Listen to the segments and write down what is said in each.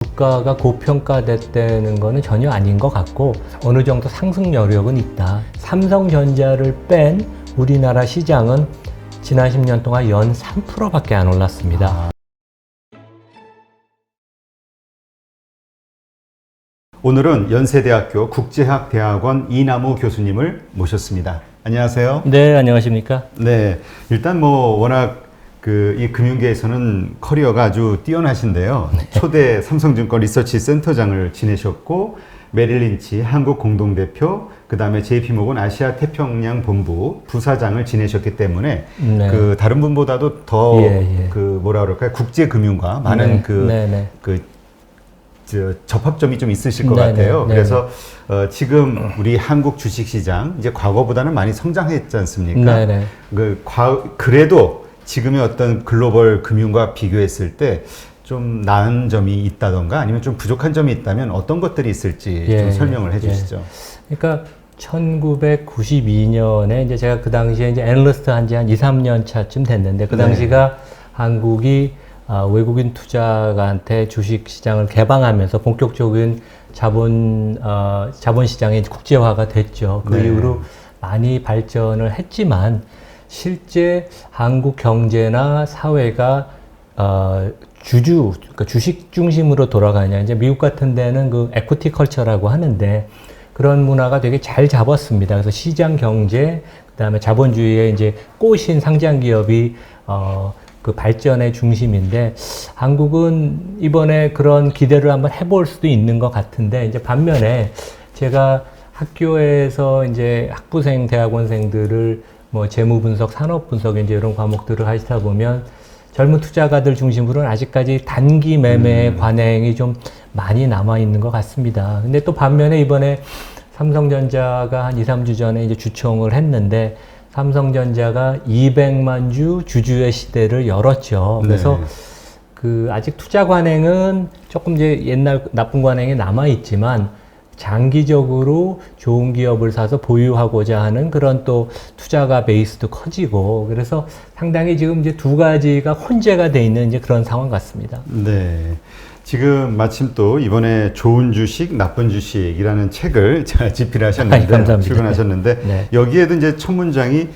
주가가 고평가됐다는 거는 전혀 아닌 것 같고 어느 정도 상승 여력은 있다. 삼성전자를 뺀 우리나라 시장은 지난 10년 동안 연 3%밖에 안 올랐습니다. 오늘은 연세대학교 국제학대학원 이남우 교수님을 모셨습니다. 안녕하세요. 네, 안녕하십니까? 네, 일단 워낙 이 금융계에서는 커리어가 아주 뛰어나신데요. 초대 삼성증권 리서치 센터장을 지내셨고, 메릴린치 한국 공동대표, 그 다음에 JP모건 아시아 태평양 본부 부사장을 지내셨기 때문에 네. 다른 분보다도 더 뭐라 그럴까요? 국제금융과 많은 접합점이 좀 있으실 것 같아요. 그래서 지금 우리 한국 주식시장 이제 과거보다는 많이 성장했지 않습니까? 그래도 지금의 어떤 글로벌 금융과 비교했을 때 좀 나은 점이 있다던가 아니면 좀 부족한 점이 있다면 어떤 것들이 있을지 좀 설명을 해주시죠. 그러니까 1992년에 이제 제가 그 당시에 이제 애널리스트 한 지 한 2, 3년 차쯤 됐는데 그 당시가 한국이 외국인 투자가한테 주식 시장을 개방하면서 본격적인 자본 시장이 국제화가 됐죠. 그 이후로 많이 발전을 했지만 실제 한국 경제나 사회가 그러니까 주식 중심으로 돌아가냐. 이제 미국 같은 데는 그 에퀴티 컬처라고 하는데 그런 문화가 되게 잘 잡았습니다. 그래서 시장 경제, 그다음에 자본주의의 이제 꽃인 상장 기업이 그 발전의 중심인데 한국은 이번에 그런 기대를 한번 해볼 수도 있는 것 같은데 이제 반면에 제가 학교에서 이제 학부생, 대학원생들을 재무 분석, 산업 분석 이제 이런 과목들을 하시다 보면 젊은 투자가들 중심으로는 아직까지 단기 매매의 관행이 좀 많이 남아 있는 것 같습니다. 근데 또 반면에 이번에 삼성전자가 한 2, 3주 전에 이제 주총을 했는데 삼성전자가 200만 주 주주의 시대를 열었죠. 그래서 아직 투자 관행은 조금 이제 옛날 나쁜 관행이 남아 있지만 장기적으로 좋은 기업을 사서 보유하고자 하는 그런 또 투자가 베이스도 커지고 그래서 상당히 지금 이제 두 가지가 혼재가 돼 있는 이제 그런 상황 같습니다. 네. 지금 마침 또 이번에 좋은 주식, 나쁜 주식이라는 책을 집필하셨는데, 출간하셨는데, 여기에도 이제 첫 문장이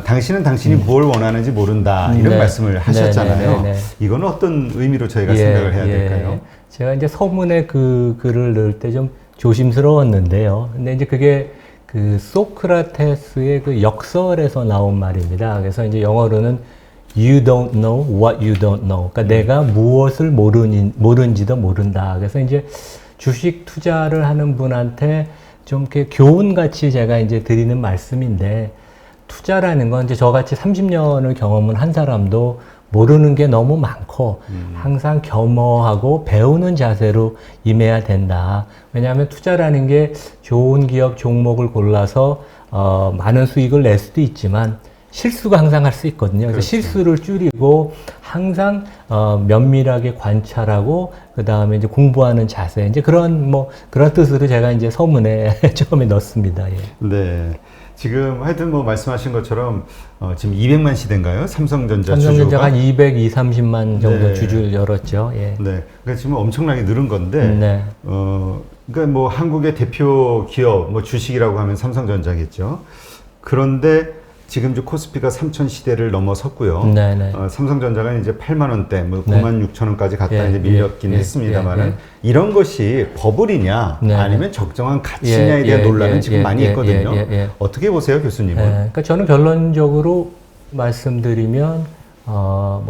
당신은 당신이 뭘 원하는지 모른다 이런 말씀을 하셨잖아요. 이거는 어떤 의미로 저희가 생각을 해야 될까요? 제가 이제 서문에 그 글을 넣을 때 좀 조심스러웠는데요. 근데 이제 그게 그 소크라테스의 그 역설에서 나온 말입니다. 그래서 이제 영어로는 You don't know what you don't know. 그러니까 내가 무엇을 모른지도 모른다. 그래서 이제 주식 투자를 하는 분한테 좀 이렇게 교훈같이 제가 이제 드리는 말씀인데 투자라는 건 이제 저같이 30년을 경험을 한 사람도 모르는 게 너무 많고 항상 겸허하고 배우는 자세로 임해야 된다. 왜냐하면 투자라는 게 좋은 기업 종목을 골라서 많은 수익을 낼 수도 있지만 실수가 항상 할 수 있거든요. 그래서 실수를 줄이고 항상 면밀하게 관찰하고 그 다음에 이제 공부하는 자세 이제 그런 뜻으로 제가 이제 서문에 처음에 넣습니다. 예. 네. 지금 하여튼 말씀하신 것처럼 지금 200만 시대인가요? 삼성전자가 한 220, 30만 정도 주주를 열었죠. 예. 네. 그러니까 지금 엄청나게 늘은 건데, 그러니까 한국의 대표 기업, 주식이라고 하면 삼성전자겠죠. 그런데 지금 이제 코스피가 3천 시대를 넘어섰고요. 삼성전자가 이제 8만 원대, 9만 6천 원까지 갔다 이제 밀렸긴 했습니다만은 이런 것이 버블이냐 아니면 적정한 가치냐에 대한 논란은 지금 많이 있거든요. 어떻게 보세요, 교수님은? 그러니까 저는 결론적으로 말씀드리면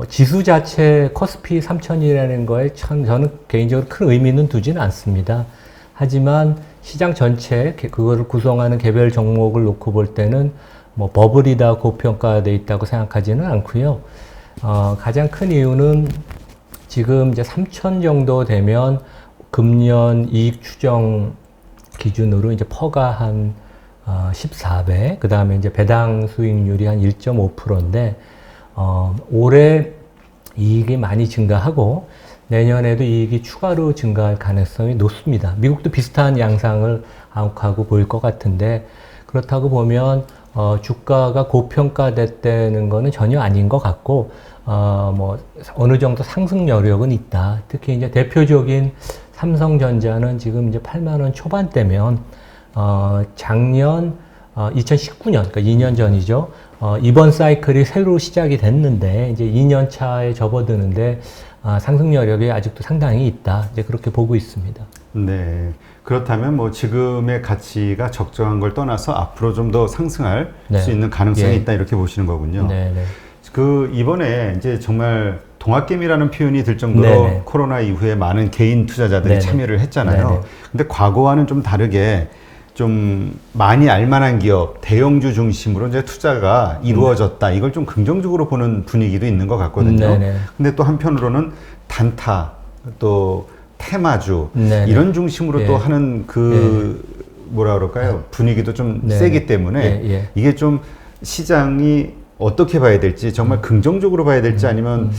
지수 자체 코스피 3천이라는 거에 참 저는 개인적으로 큰 의미는 두지는 않습니다. 하지만 시장 전체 그거를 구성하는 개별 종목을 놓고 볼 때는 버블이다 고평가돼 있다고 생각하지는 않고요. 가장 큰 이유는 지금 이제 3천 정도 되면 금년 이익 추정 기준으로 이제 퍼가 한 14배, 그 다음에 이제 배당 수익률이 한 1.5%인데 올해 이익이 많이 증가하고 내년에도 이익이 추가로 증가할 가능성이 높습니다. 미국도 비슷한 양상을 하고 보일 것 같은데 그렇다고 보면 주가가 고평가됐다는 거는 전혀 아닌 것 같고, 뭐, 어느 정도 상승 여력은 있다. 특히 이제 대표적인 삼성전자는 지금 이제 8만 원 초반대면, 작년, 2019년, 그러니까 2년 전이죠. 이번 사이클이 새로 시작이 됐는데, 이제 2년 차에 접어드는데, 상승 여력이 아직도 상당히 있다. 이제 그렇게 보고 있습니다. 네. 그렇다면 뭐 지금의 가치가 적정한 걸 떠나서 앞으로 좀 더 상승할 네. 수 있는 가능성이 예. 있다 이렇게 보시는 거군요. 네, 네. 그 이번에 이제 정말 동학개미라는 표현이 들 정도로 네네. 코로나 이후에 많은 개인 투자자들이 네네. 참여를 했잖아요. 네네. 근데 과거와는 좀 다르게 좀 많이 알만한 기업, 대형주 중심으로 이제 투자가 이루어졌다. 이걸 좀 긍정적으로 보는 분위기도 있는 것 같거든요. 네네. 근데 또 한편으로는 단타, 또 테마주 네네. 이런 중심으로 예. 또 하는 그 뭐라 그럴까요? 분위기도 좀 네네. 세기 때문에 예, 예. 이게 좀 시장이 어떻게 봐야 될지 정말 긍정적으로 봐야 될지 아니면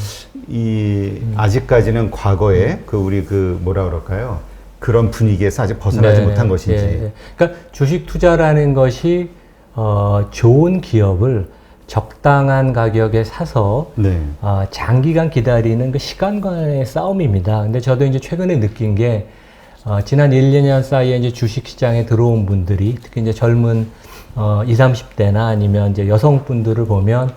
아직까지는 과거에 그 우리 그 뭐라 그럴까요? 그런 분위기에서 아직 벗어나지 네네. 못한 것인지. 예, 예. 그러니까 주식 투자라는 것이 좋은 기업을 적당한 가격에 사서 네. 장기간 기다리는 그 시간과의 싸움입니다. 근데 저도 이제 최근에 느낀 게 지난 1, 2년 사이에 이제 주식 시장에 들어온 분들이 특히 이제 젊은 20, 30대나 아니면 이제 여성분들을 보면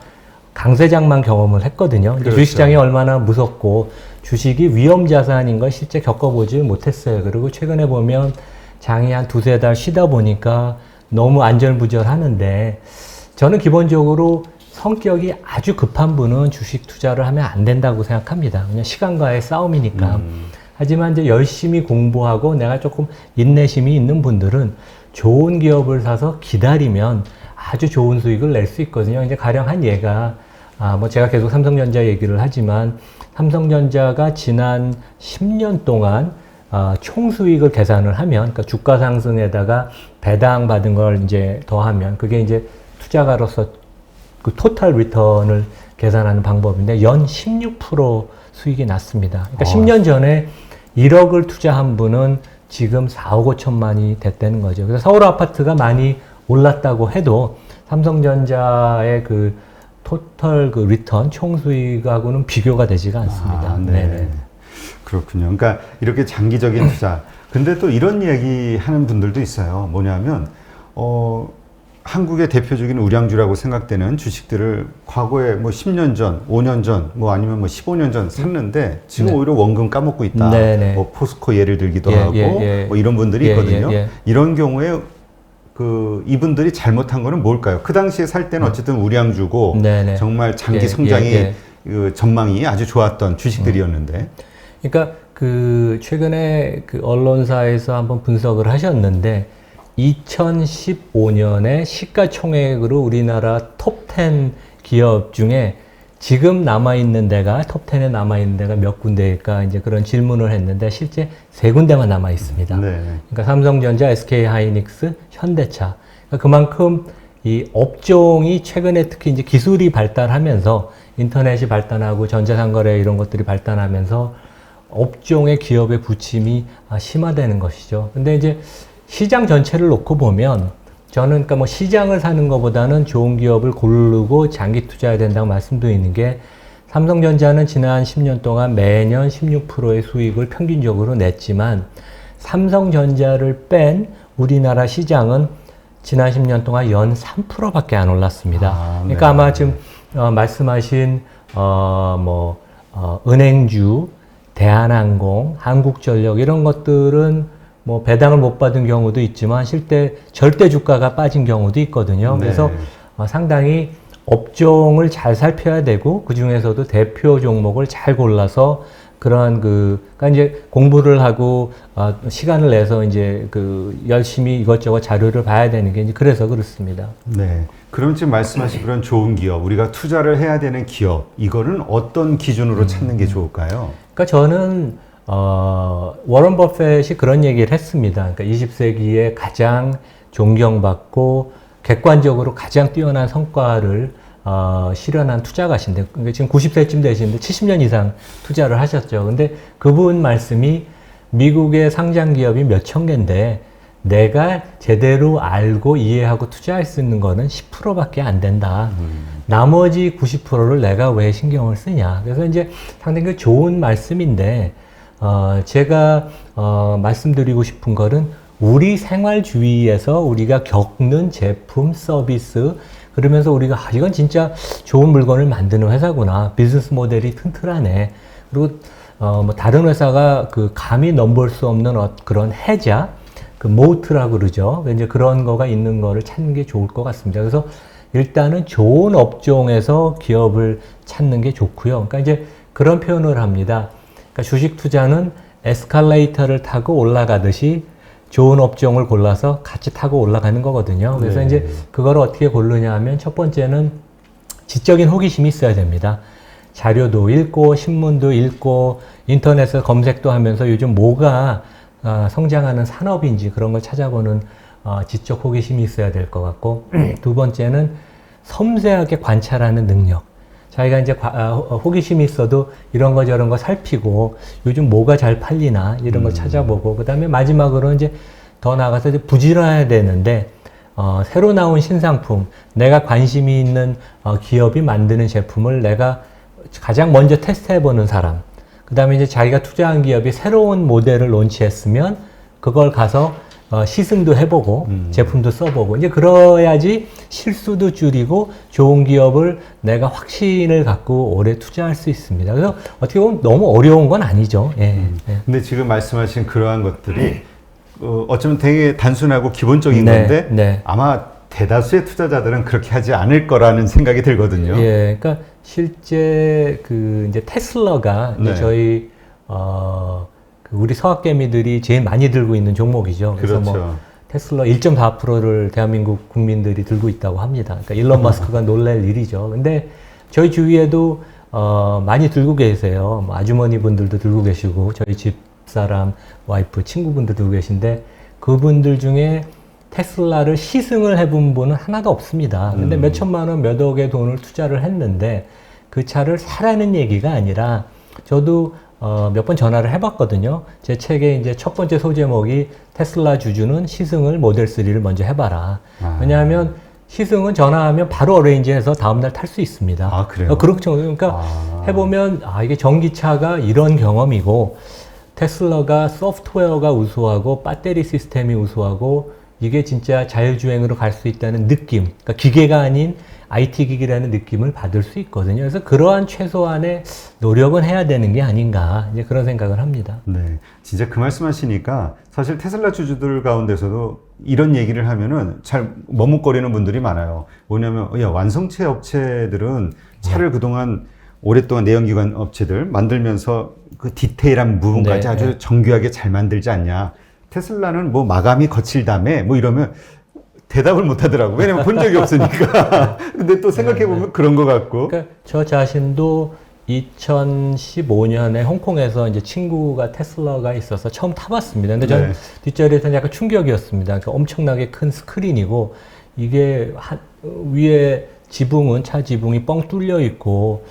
강세장만 경험을 했거든요. 그렇죠. 주식시장이 얼마나 무섭고 주식이 위험 자산인 걸 실제 겪어보지 못했어요. 그리고 최근에 보면 장이 한 두세 달 쉬다 보니까 너무 안절부절하는데 저는 기본적으로 성격이 아주 급한 분은 주식 투자를 하면 안 된다고 생각합니다. 그냥 시간과의 싸움이니까. 하지만 이제 열심히 공부하고 내가 조금 인내심이 있는 분들은 좋은 기업을 사서 기다리면 아주 좋은 수익을 낼 수 있거든요. 이제 가령 한 예가, 뭐 제가 계속 삼성전자 얘기를 하지만 삼성전자가 지난 10년 동안 총 수익을 계산을 하면, 그러니까 주가 상승에다가 배당 받은 걸 이제 더하면 그게 이제 투자가로서 그 토탈 리턴을 계산하는 방법인데 연 16% 수익이 났습니다. 그러니까 10년 전에 1억을 투자한 분은 지금 4억 5천만이 됐다는 거죠. 그래서 서울 아파트가 많이 올랐다고 해도 삼성전자의 그 토탈 그 리턴 총 수익하고는 비교가 되지가 않습니다. 네. 네네. 그렇군요. 그러니까 이렇게 장기적인 투자. 근데 또 이런 얘기 하는 분들도 있어요. 뭐냐면, 한국의 대표적인 우량주라고 생각되는 주식들을 과거에 뭐 10년 전, 5년 전, 뭐 아니면 뭐 15년 전 샀는데 지금 네. 오히려 원금 까먹고 있다. 네네. 뭐 포스코 예를 들기도 예, 하고 예. 뭐 이런 분들이 예, 있거든요. 예, 예. 이런 경우에 그 이분들이 잘못한 거는 뭘까요? 그 당시에 살 때는 어쨌든 우량주고 네네. 정말 장기 예, 성장이 예. 그 전망이 아주 좋았던 주식들이었는데. 그러니까 그 최근에 그 언론사에서 한번 분석을 하셨는데 2015년에 시가총액으로 우리나라 톱10 기업 중에 지금 남아있는 데가 톱10에 남아있는 데가 몇 군데일까 이제 그런 질문을 했는데 실제 세 군데만 남아있습니다. 네. 그러니까 삼성전자, SK하이닉스, 현대차. 그러니까 그만큼 이 업종이 최근에 특히 이제 기술이 발달하면서 인터넷이 발달하고 전자상거래 이런 것들이 발달하면서 업종의 기업의 부침이 심화되는 것이죠. 근데 이제 시장 전체를 놓고 보면 저는 그러니까 뭐 시장을 사는 것보다는 좋은 기업을 고르고 장기 투자해야 된다고 말씀드리는 게 삼성전자는 지난 10년 동안 매년 16%의 수익을 평균적으로 냈지만 삼성전자를 뺀 우리나라 시장은 지난 10년 동안 연 3%밖에 안 올랐습니다. 그러니까 아마 지금 말씀하신 은행주, 대한항공, 한국전력 이런 것들은 뭐 배당을 못 받은 경우도 있지만 실제 절대 주가가 빠진 경우도 있거든요. 네. 그래서 상당히 업종을 잘 살펴야 되고 그 중에서도 대표 종목을 잘 골라서 그러한 그러니까 이제 공부를 하고 시간을 내서 이제 그 열심히 이것저것 자료를 봐야 되는 게 이제 그래서 그렇습니다. 네. 그럼 지금 말씀하신 그런 좋은 기업, 우리가 투자를 해야 되는 기업, 이거는 어떤 기준으로 찾는 게 좋을까요? 그러니까 저는 워런 버핏이 그런 얘기를 했습니다. 그러니까 20세기에 가장 존경받고 객관적으로 가장 뛰어난 성과를 실현한 투자가신데, 그러니까 지금 90세쯤 되시는데 70년 이상 투자를 하셨죠. 근데 그분 말씀이 미국의 상장 기업이 몇천 개인데 내가 제대로 알고 이해하고 투자할 수 있는 거는 10%밖에 안 된다. 나머지 90%를 내가 왜 신경을 쓰냐. 그래서 이제 상당히 좋은 말씀인데, 제가, 말씀드리고 싶은 거는 우리 생활 주위에서 우리가 겪는 제품, 서비스, 그러면서 우리가, 이건 진짜 좋은 물건을 만드는 회사구나. 비즈니스 모델이 튼튼하네. 그리고, 뭐, 다른 회사가 그 감히 넘볼 수 없는 그런 해자, 그 모트라고 그러죠. 이제 그런 거가 있는 거를 찾는 게 좋을 것 같습니다. 그래서 일단은 좋은 업종에서 기업을 찾는 게 좋고요. 그러니까 이제 그런 표현을 합니다. 그러니까 주식 투자는 에스컬레이터를 타고 올라가듯이 좋은 업종을 골라서 같이 타고 올라가는 거거든요. 그래서 네. 이제 그걸 어떻게 고르냐 하면 첫 번째는 지적인 호기심이 있어야 됩니다. 자료도 읽고 신문도 읽고 인터넷에서 검색도 하면서 요즘 뭐가 성장하는 산업인지 그런 걸 찾아보는 지적 호기심이 있어야 될 것 같고 두 번째는 섬세하게 관찰하는 능력. 자기가 이제 호기심이 있어도 이런 거 저런 거 살피고 요즘 뭐가 잘 팔리나 이런 걸 찾아보고 그 다음에 마지막으로 이제 더 나아가서 이제 부지런해야 되는데 새로 나온 신상품, 내가 관심이 있는 기업이 만드는 제품을 내가 가장 먼저 테스트해보는 사람. 그 다음에 이제 자기가 투자한 기업이 새로운 모델을 론치했으면 그걸 가서 시승도 해보고 제품도 써보고 이제 그래야지 실수도 줄이고 좋은 기업을 내가 확신을 갖고 오래 투자할 수 있습니다. 그래서 어떻게 보면 너무 어려운 건 아니죠. 예. 근데 지금 말씀하신 그러한 것들이 어쩌면 되게 단순하고 기본적인 네, 건데 네. 아마 대다수의 투자자들은 그렇게 하지 않을 거라는 생각이 들거든요. 예, 그러니까 실제 그 이제 테슬라가 이제 네. 저희 우리 서학개미들이 제일 많이 들고 있는 종목이죠. 그래서 그렇죠. 뭐 테슬라 1.4%를 대한민국 국민들이 들고 있다고 합니다. 그러니까 일론 머스크가 놀랄 일이죠. 근데 저희 주위에도 많이 들고 계세요. 뭐 아주머니 분들도 들고 계시고 저희 집사람, 와이프, 친구분들 들고 계신데 그분들 중에 테슬라를 시승을 해본 분은 하나도 없습니다. 근데 몇 천만 원, 몇 억의 돈을 투자를 했는데 그 차를 사라는 얘기가 아니라 저도 몇 번 전화를 해봤거든요. 제 책의 이제 첫 번째 소제목이 테슬라 주주는 시승을 모델 3를 먼저 해봐라. 왜냐하면 시승은 전화하면 바로 어레인지해서 다음날 탈 수 있습니다. 아, 그래요? 그렇죠. 그러니까 해보면 이게 전기차가 이런 경험이고 테슬라가 소프트웨어가 우수하고 배터리 시스템이 우수하고 이게 진짜 자율주행으로 갈 수 있다는 느낌, 그러니까 기계가 아닌 IT 기기라는 느낌을 받을 수 있거든요. 그래서 그러한 최소한의 노력은 해야 되는 게 아닌가, 이제 그런 생각을 합니다. 네. 진짜 그 말씀 하시니까 사실 테슬라 주주들 가운데서도 이런 얘기를 하면은 잘 머뭇거리는 분들이 많아요. 뭐냐면, 야, 완성체 업체들은 차를 그동안 오랫동안 내연기관 업체들 만들면서 그 디테일한 부분까지 아주 정교하게 잘 만들지 않냐. 테슬라는 뭐 마감이 거칠다며 뭐 이러면 대답을 못 하더라고. 왜냐면 본 적이 없으니까. 근데 또 생각해보면 그런 것 같고. 그러니까 저 자신도 2015년에 홍콩에서 이제 친구가 테슬라가 있어서 처음 타봤습니다. 근데 저는 뒷자리에서는 약간 충격이었습니다. 그러니까 엄청나게 큰 스크린이고 이게 위에 지붕은 차 지붕이 뻥 뚫려 있고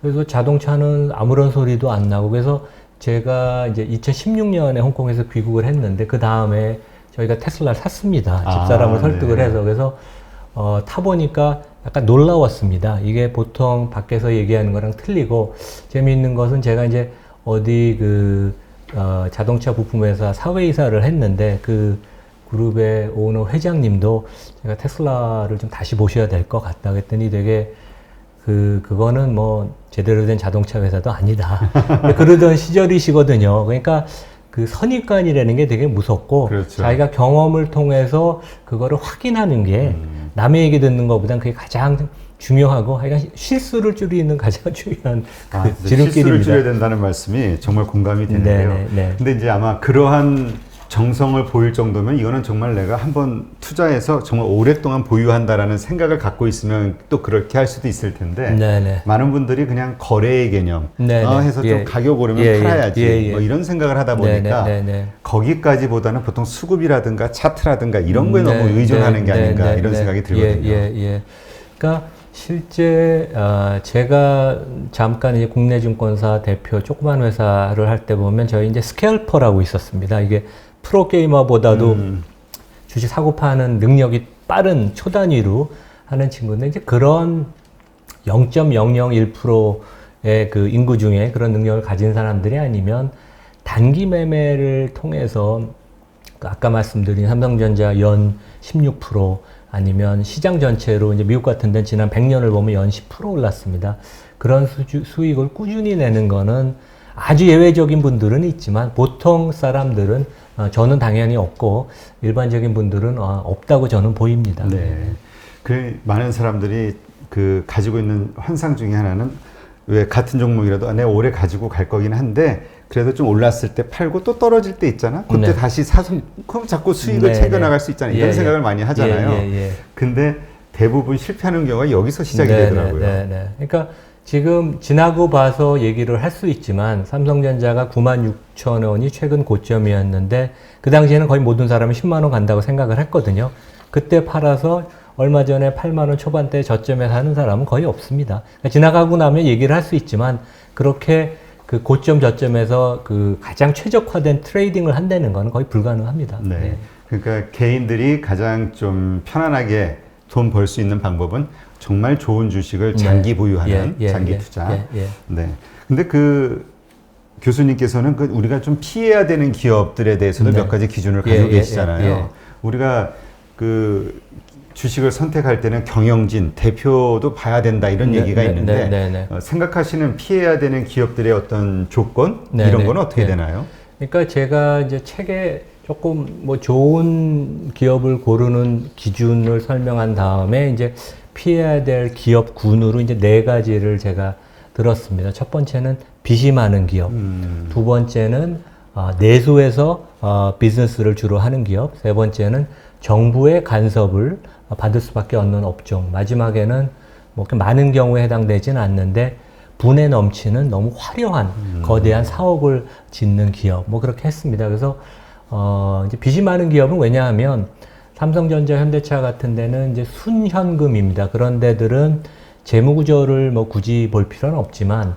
그래서 자동차는 아무런 소리도 안 나고 그래서 제가 이제 2016년에 홍콩에서 귀국을 했는데 그 다음에 저희가 테슬라를 샀습니다. 집사람을 설득을 해서. 그래서 타보니까 약간 놀라웠습니다. 이게 보통 밖에서 얘기하는 거랑 틀리고 재미있는 것은 제가 이제 어디 자동차 부품회사 사회이사를 했는데 그 그룹의 오너 회장님도 제가 테슬라를 좀 다시 보셔야 될 것 같다 그랬더니 되게 그거는 뭐 제대로 된 자동차 회사도 아니다. 그러던 시절이시거든요. 그러니까 그 선입관이라는 게 되게 무섭고 그렇죠. 자기가 경험을 통해서 그거를 확인하는 게 남의 얘기 듣는 것보단 그게 가장 중요하고 하여간 실수를 줄이는 가장 중요한 지름길입니다. 실수를 줄여야 된다는 말씀이 정말 공감이 되는데요. 근데 이제 아마 그러한 정성을 보일 정도면 이거는 정말 내가 한번 투자해서 정말 오랫동안 보유한다라는 생각을 갖고 있으면 또 그렇게 할 수도 있을 텐데 많은 분들이 그냥 거래의 개념 해서 좀 가격 오르면 팔아야지 뭐 이런 생각을 하다 보니까 거기까지보다는 보통 수급이라든가 차트라든가 이런 거에 너무 의존하는 게 아닌가 이런 생각이 들거든요. 그러니까 실제 제가 잠깐 이제 국내 증권사 대표 조그만 회사를 할 때 보면 저희 이제 스캘퍼라고 있었습니다. 이게 프로게이머보다도 주식 사고 파는 능력이 빠른 초단위로 하는 친구인데 이제 그런 0.001%의 그 인구 중에 그런 능력을 가진 사람들이 아니면 단기 매매를 통해서 아까 말씀드린 삼성전자 연 16% 아니면 시장 전체로 이제 미국 같은 데는 지난 100년을 보면 연 10% 올랐습니다. 그런 수익을 꾸준히 내는 거는 아주 예외적인 분들은 있지만 보통 사람들은 저는 당연히 없고 일반적인 분들은 없다고 저는 보입니다. 네. 그 많은 사람들이 그 가지고 있는 환상 중에 하나는 왜 같은 종목이라도 내가 오래 가지고 갈 거긴 한데 그래도 좀 올랐을 때 팔고 또 떨어질 때 있잖아. 그때 네. 다시 사서 그럼 자꾸 수익을 네, 챙겨나갈 수 있잖아. 이런 생각을 많이 하잖아요. 근데 대부분 실패하는 경우가 여기서 시작이 되더라고요. 그러니까 지금 지나고 봐서 얘기를 할 수 있지만 삼성전자가 96,000원이 최근 고점이었는데 그 당시에는 거의 모든 사람이 10만 원 간다고 생각을 했거든요. 그때 팔아서 얼마 전에 8만 원 초반대 저점에 사는 사람은 거의 없습니다. 그러니까 지나가고 나면 얘기를 할 수 있지만 그렇게 그 고점 저점에서 그 가장 최적화된 트레이딩을 한다는 건 거의 불가능합니다. 네. 그러니까 개인들이 가장 좀 편안하게 돈 벌 수 있는 방법은 정말 좋은 주식을 장기 보유하는 장기 투자. 네. 근데 그 교수님께서는 그 우리가 좀 피해야 되는 기업들에 대해서도 몇 가지 기준을 가지고 계시잖아요. 우리가 그 주식을 선택할 때는 경영진, 대표도 봐야 된다 이런 얘기가 있는데 생각하시는 피해야 되는 기업들의 어떤 조건 이런 건 어떻게 되나요? 그러니까 제가 이제 책에 조금 뭐 좋은 기업을 고르는 기준을 설명한 다음에 이제 피해야 될 기업군으로 이제 4가지를 제가 들었습니다. 첫 번째는 빚이 많은 기업, 두 번째는 내수에서 비즈니스를 주로 하는 기업, 세 번째는 정부의 간섭을 받을 수밖에 없는 업종, 마지막에는 뭐 많은 경우에 해당되지는 않는데 분에 넘치는 너무 화려한 거대한 사업을 짓는 기업, 뭐 그렇게 했습니다. 그래서 이제 빚이 많은 기업은 왜냐하면 삼성전자, 현대차 같은 데는 이제 순현금입니다. 그런 데들은 재무구조를 뭐 굳이 볼 필요는 없지만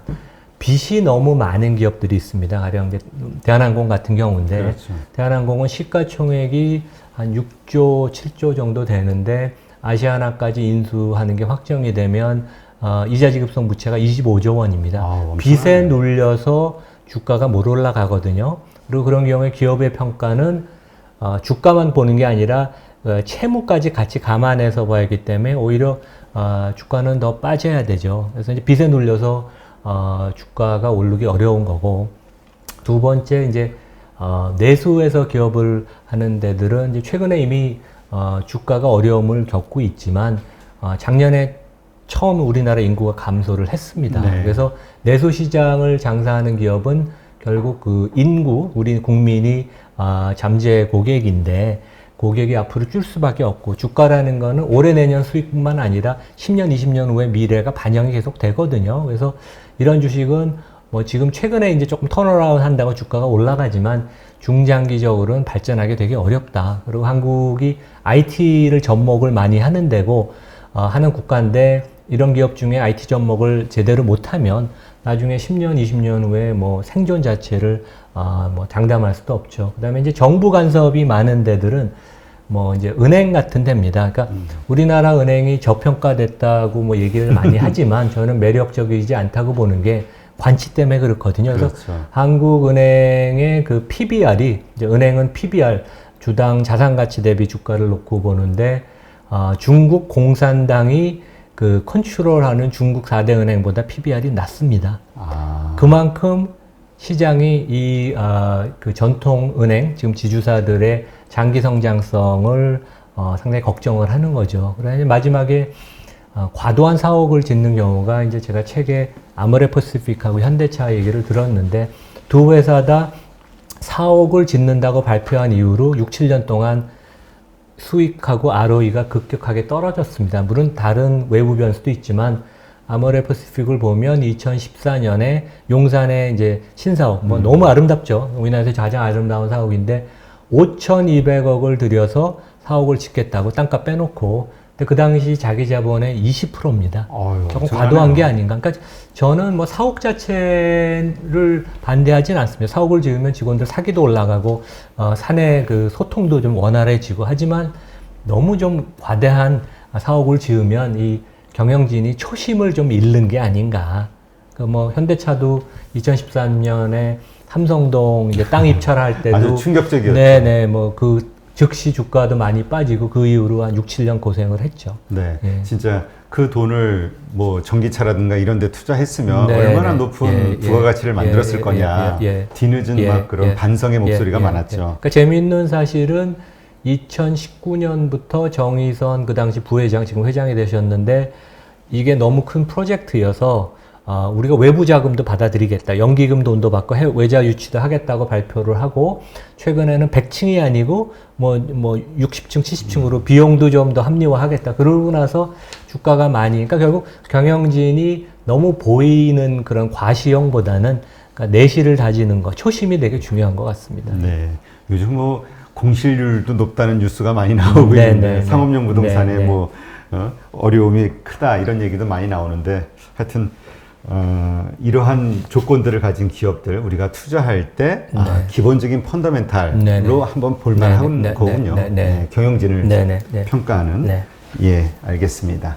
빚이 너무 많은 기업들이 있습니다. 가령 이제 대한항공 같은 경우인데 그렇죠. 대한항공은 시가총액이 한 6조, 7조 정도 되는데 아시아나까지 인수하는 게 확정이 되면 이자지급성 부채가 25조 원입니다. 빚에 눌려서 주가가 못 올라가거든요. 그리고 그런 경우에 기업의 평가는 주가만 보는 게 아니라 채무까지 같이 감안해서 봐야 하기 때문에 오히려 주가는 더 빠져야 되죠. 그래서 이제 빚에 눌려서 주가가 오르기 어려운 거고, 두 번째 이제 내수에서 기업을 하는 데들은 이제 최근에 이미 주가가 어려움을 겪고 있지만 작년에 처음 우리나라 인구가 감소를 했습니다. 그래서 내수 시장을 장사하는 기업은 결국 그 인구, 우리 국민이 잠재 고객인데 고객이 앞으로 줄 수밖에 없고 주가라는 거는 올해 내년 수익뿐만 아니라 10년, 20년 후에 미래가 반영이 계속 되거든요. 그래서 이런 주식은 뭐 지금 최근에 이제 조금 턴어라운드 한다고 주가가 올라가지만 중장기적으로는 발전하기 되게 어렵다. 그리고 한국이 IT를 접목을 많이 하는 데고 하는 국가인데 이런 기업 중에 IT 접목을 제대로 못하면 나중에 10년, 20년 후에 뭐 생존 자체를 뭐 장담할 수도 없죠. 그다음에 이제 정부 간섭이 많은 데들은 뭐 이제 은행 같은 데입니다. 그러니까 우리나라 은행이 저평가됐다고 뭐 얘기를 많이 하지만 저는 매력적이지 않다고 보는 게 관치 때문에 그렇거든요. 그래서 한국은행의 그 PBR이 이제 은행은 PBR 주당 자산가치 대비 주가를 놓고 보는데 중국 공산당이 그 컨트롤하는 중국 4대 은행보다 PBR이 낮습니다. 그만큼 시장이 이 그 전통 은행 지금 지주사들의 장기 성장성을 상당히 걱정을 하는 거죠. 그래서 마지막에 과도한 사옥을 짓는 경우가 이제 제가 책에 아모레퍼시픽하고 현대차 얘기를 들었는데 두 회사 다 사옥을 짓는다고 발표한 이후로 6, 7년 동안 수익하고 ROE가 급격하게 떨어졌습니다. 물론 다른 외부 변수도 있지만 아모레퍼시픽을 보면 2014년에 용산의 이제 신사옥, 뭐 너무 아름답죠. 우리나라에서 가장 아름다운 사옥인데 5,200억을 들여서 사옥을 짓겠다고 땅값 빼놓고 근데 그 당시 자기 자본의 20%입니다. 조금 엄청나네요. 과도한 게 아닌가. 그러니까 저는 뭐 사옥 자체를 반대하진 않습니다. 사옥을 지으면 직원들 사기도 올라가고 사내 그 소통도 좀 원활해지고 하지만 너무 좀 과대한 사옥을 지으면 이 경영진이 초심을 좀 잃는 게 아닌가. 그 뭐 현대차도 2013년에 삼성동 이제 땅 입찰할 때도 아주 충격적이었죠. 네네 뭐 그 즉시 주가도 많이 빠지고 그 이후로 한 6, 7년 고생을 했죠. 네, 예. 진짜 그 돈을 뭐 전기차라든가 이런 데 투자했으면 네, 얼마나 네. 높은 부가가치를 만들었을 거냐. 뒤늦은 막 그런 반성의 목소리가 많았죠. 그러니까 재미있는 사실은 2019년부터 정의선 그 당시 부회장, 지금 회장이 되셨는데 이게 너무 큰 프로젝트여서 우리가 외부 자금도 받아들이겠다. 연기금 돈도 받고 외자 유치도 하겠다고 발표를 하고 최근에는 100층이 아니고 뭐 60층, 70층으로 비용도 좀 더 합리화하겠다. 그러고 나서 주가가 많이 그러니까 결국 경영진이 너무 보이는 그런 과시형보다는 그러니까 내실을 다지는 것, 초심이 되게 중요한 것 같습니다. 네. 요즘 뭐 공실률도 높다는 뉴스가 많이 나오고 있는데 상업용 부동산에 뭐 어려움이 크다 이런 얘기도 많이 나오는데 하여튼 이러한 조건들을 가진 기업들 우리가 투자할 때 기본적인 펀더멘탈로 한번 볼만한 거군요. 경영진을 평가하는. 예, 알겠습니다.